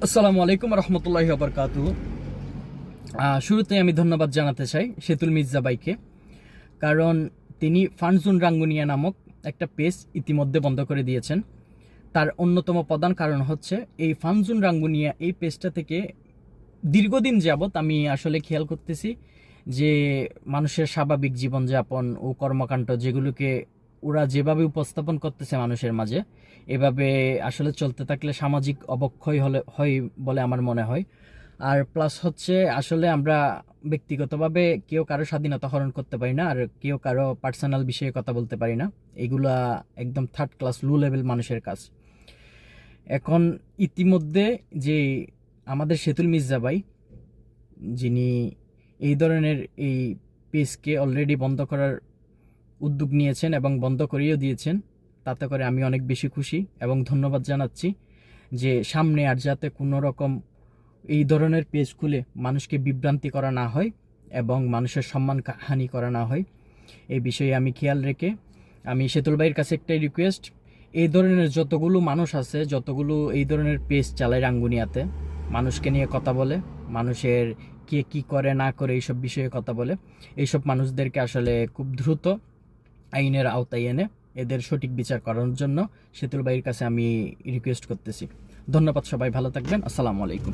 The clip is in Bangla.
আসসালামু আলাইকুম রহমতুল্লাহি ওয়াবারাকাতুহু। শুরুতে আমি ধন্যবাদ জানাতে চাই সেতুল মির্জা ভাইকে, কারণ তিনি ফানজুন রাঙ্গুনিয়া নামক একটা পেজ ইতিমধ্যে বন্ধ করে দিয়েছেন। তার অন্যতম প্রধান কারণ হচ্ছে এই ফানজুন রাঙ্গুনিয়া এই পেজটা থেকে দীর্ঘদিন যাবৎ আমি আসলে খেয়াল করতেছি যে মানুষের স্বাভাবিক জীবনযাপন ও কর্মকাণ্ড যেগুলোকে ওরা যেভাবে উপস্থাপন করতেছে মানুষের মাঝে, এভাবে আসলে চলতে থাকলে সামাজিক অবক্ষয় হয় বলে আমার মনে হয়। আর প্লাস হচ্ছে আসলে আমরা ব্যক্তিগতভাবে কেউ কারো স্বাধীনতা হরণ করতে পারি না, আর কেউ কারো পার্সোনাল বিষয়ে কথা বলতে পারি না। এগুলা একদম থার্ড ক্লাস লো লেভেল মানুষের কাজ। এখন ইতিমধ্যে যে আমাদের সেতুল মির্জা ভাই, যিনি এই ধরনের এই পেজকে অলরেডি বন্ধ করার উদ্যোগ নিয়েছেন এবং বন্ধ করিয়েও দিয়েছেন, তাতে করে আমি অনেক বেশি খুশি এবং ধন্যবাদ জানাচ্ছি যে সামনে আর যাতে কোনো রকম এই ধরনের পেজ খুলে মানুষকে বিভ্রান্তি করা না হয় এবং মানুষের সম্মান হানি করা না হয়, এই বিষয়ে আমি খেয়াল রেখে আমি সেতুল ভাইয়ের কাছে একটাই রিকোয়েস্ট, এই ধরনের যতগুলো মানুষ আছে, যতগুলো এই ধরনের পেজ চালায় রাঙ্গুনিয়াতে, মানুষকে নিয়ে কথা বলে, মানুষের কে কি করে না করে এইসব বিষয়ে কথা বলে, এইসব মানুষদেরকে আসলে খুব দ্রুত আইনের আওতায় এনে এদের সঠিক বিচার করার জন্য সেতুল ভাইয়ের কাছে আমি রিকোয়েস্ট করতেছি। ধন্যবাদ, সবাই ভালো থাকবেন। আসসালামু আলাইকুম।